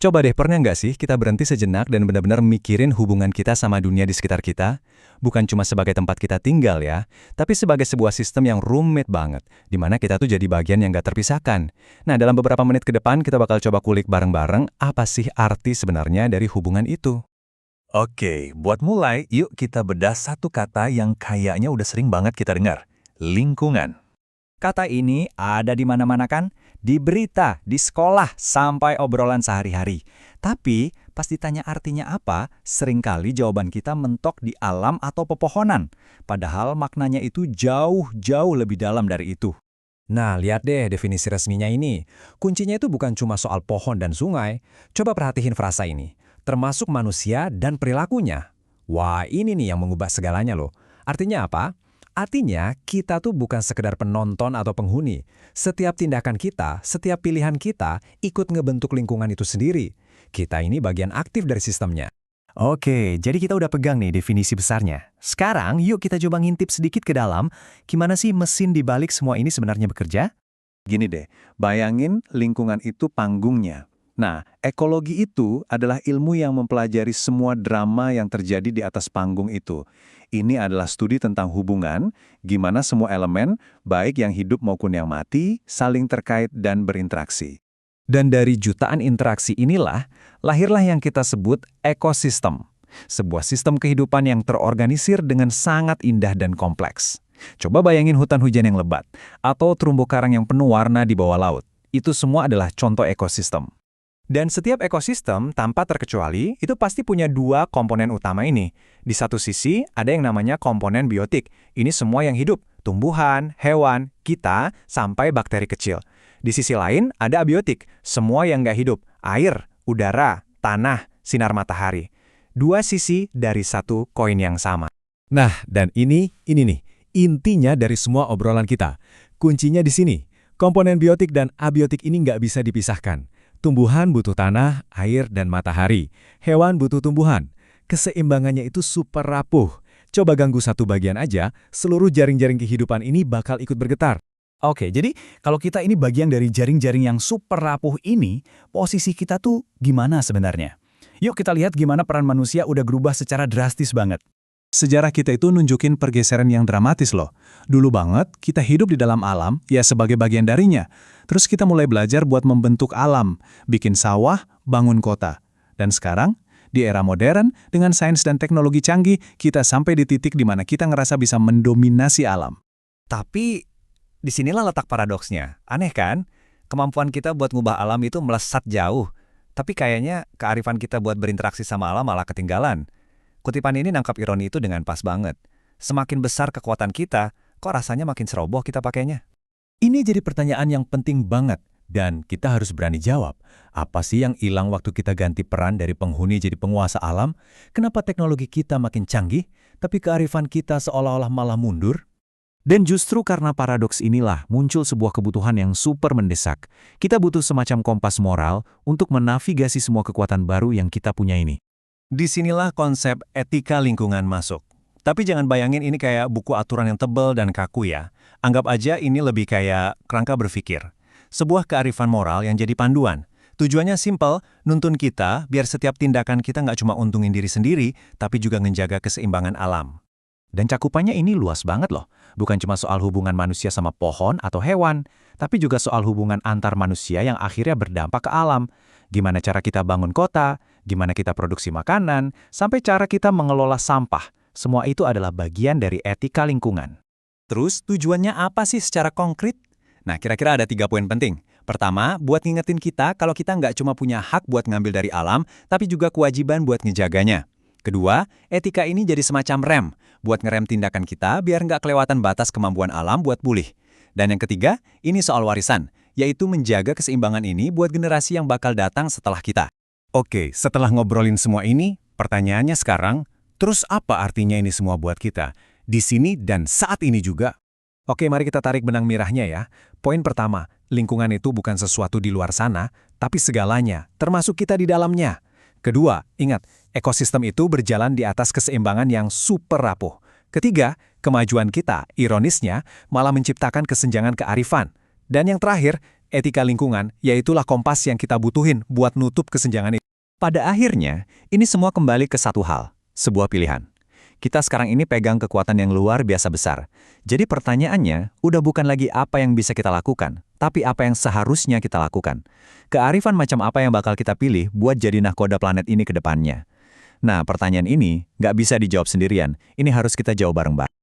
Coba deh, pernah nggak sih kita berhenti sejenak dan benar-benar mikirin hubungan kita sama dunia di sekitar kita? Bukan cuma sebagai tempat kita tinggal ya, tapi sebagai sebuah sistem yang rumit banget, di mana kita tuh jadi bagian yang nggak terpisahkan. Nah, dalam beberapa menit ke depan kita bakal coba kulik bareng-bareng apa sih arti sebenarnya dari hubungan itu. Oke, buat mulai, yuk kita bedah satu kata yang kayaknya udah sering banget kita dengar. Lingkungan. Kata ini ada di mana-mana kan? Di berita, di sekolah, sampai obrolan sehari-hari. Tapi, pas ditanya artinya apa, seringkali jawaban kita mentok di alam atau pepohonan. Padahal maknanya itu jauh-jauh lebih dalam dari itu. Nah, lihat deh definisi resminya ini. Kuncinya itu bukan cuma soal pohon dan sungai. Coba perhatiin frasa ini. Termasuk manusia dan perilakunya. Wah, ini nih yang mengubah segalanya loh. Artinya apa? Artinya, kita tuh bukan sekedar penonton atau penghuni. Setiap tindakan kita, setiap pilihan kita, ikut ngebentuk lingkungan itu sendiri. Kita ini bagian aktif dari sistemnya. Oke, jadi kita udah pegang nih definisi besarnya. Sekarang, yuk kita coba ngintip sedikit ke dalam, gimana sih mesin di balik semua ini sebenarnya bekerja? Gini deh, bayangin lingkungan itu panggungnya. Nah, ekologi itu adalah ilmu yang mempelajari semua drama yang terjadi di atas panggung itu. Ini adalah studi tentang hubungan, gimana semua elemen, baik yang hidup maupun yang mati, saling terkait dan berinteraksi. Dan dari jutaan interaksi inilah, lahirlah yang kita sebut ekosistem. Sebuah sistem kehidupan yang terorganisir dengan sangat indah dan kompleks. Coba bayangin hutan hujan yang lebat, atau terumbu karang yang penuh warna di bawah laut. Itu semua adalah contoh ekosistem. Dan setiap ekosistem, tanpa terkecuali, itu pasti punya dua komponen utama ini. Di satu sisi, ada yang namanya komponen biotik. Ini semua yang hidup, tumbuhan, hewan, kita, sampai bakteri kecil. Di sisi lain, ada abiotik, semua yang nggak hidup, air, udara, tanah, sinar matahari. Dua sisi dari satu koin yang sama. Nah, dan ini nih, intinya dari semua obrolan kita. Kuncinya di sini. Komponen biotik dan abiotik ini nggak bisa dipisahkan. Tumbuhan butuh tanah, air, dan matahari. Hewan butuh tumbuhan. Keseimbangannya itu super rapuh. Coba ganggu satu bagian aja, seluruh jaring-jaring kehidupan ini bakal ikut bergetar. Oke, jadi kalau kita ini bagian dari jaring-jaring yang super rapuh ini, posisi kita tuh gimana sebenarnya? Yuk kita lihat gimana peran manusia udah berubah secara drastis banget. Sejarah kita itu nunjukin pergeseran yang dramatis loh. Dulu banget, kita hidup di dalam alam, ya sebagai bagian darinya. Terus kita mulai belajar buat membentuk alam, bikin sawah, bangun kota. Dan sekarang, di era modern, dengan sains dan teknologi canggih, kita sampai di titik di mana kita ngerasa bisa mendominasi alam. Tapi, disinilah letak paradoksnya. Aneh kan? Kemampuan kita buat ngubah alam itu melesat jauh. Tapi kayaknya kearifan kita buat berinteraksi sama alam malah ketinggalan. Kutipan ini nangkap ironi itu dengan pas banget. Semakin besar kekuatan kita, kok rasanya makin ceroboh kita pakainya? Ini jadi pertanyaan yang penting banget, dan kita harus berani jawab. Apa sih yang hilang waktu kita ganti peran dari penghuni jadi penguasa alam? Kenapa teknologi kita makin canggih, tapi kearifan kita seolah-olah malah mundur? Dan justru karena paradoks inilah muncul sebuah kebutuhan yang super mendesak. Kita butuh semacam kompas moral untuk menavigasi semua kekuatan baru yang kita punya ini. Disinilah konsep etika lingkungan masuk. Tapi jangan bayangin ini kayak buku aturan yang tebal dan kaku ya. Anggap aja ini lebih kayak kerangka berpikir. Sebuah kearifan moral yang jadi panduan. Tujuannya simpel, nuntun kita biar setiap tindakan kita nggak cuma untungin diri sendiri, tapi juga menjaga keseimbangan alam. Dan cakupannya ini luas banget loh. Bukan cuma soal hubungan manusia sama pohon atau hewan, tapi juga soal hubungan antar manusia yang akhirnya berdampak ke alam. Gimana cara kita bangun kota, gimana kita produksi makanan, sampai cara kita mengelola sampah. Semua itu adalah bagian dari etika lingkungan. Terus tujuannya apa sih secara konkret? Nah, kira-kira ada 3 poin penting. Pertama, buat ngingetin kita kalau kita nggak cuma punya hak buat ngambil dari alam, tapi juga kewajiban buat ngejaganya. Kedua, etika ini jadi semacam rem, buat ngerem tindakan kita biar nggak kelewatan batas kemampuan alam buat pulih. Dan yang ketiga, ini soal warisan, yaitu menjaga keseimbangan ini buat generasi yang bakal datang setelah kita. Oke, setelah ngobrolin semua ini, pertanyaannya sekarang, terus apa artinya ini semua buat kita? Di sini dan saat ini juga. Oke, mari kita tarik benang merahnya ya. Poin pertama, lingkungan itu bukan sesuatu di luar sana, tapi segalanya, termasuk kita di dalamnya. Kedua, ingat, ekosistem itu berjalan di atas keseimbangan yang super rapuh. Ketiga, kemajuan kita, ironisnya, malah menciptakan kesenjangan kearifan. Dan yang terakhir, etika lingkungan, yaitulah kompas yang kita butuhin buat nutup kesenjangan itu. Pada akhirnya, ini semua kembali ke satu hal, sebuah pilihan. Kita sekarang ini pegang kekuatan yang luar biasa besar. Jadi pertanyaannya, udah bukan lagi apa yang bisa kita lakukan, tapi apa yang seharusnya kita lakukan. Kearifan macam apa yang bakal kita pilih buat jadi nahkoda planet ini ke depannya. Nah, pertanyaan ini nggak bisa dijawab sendirian. Ini harus kita jawab bareng-bareng.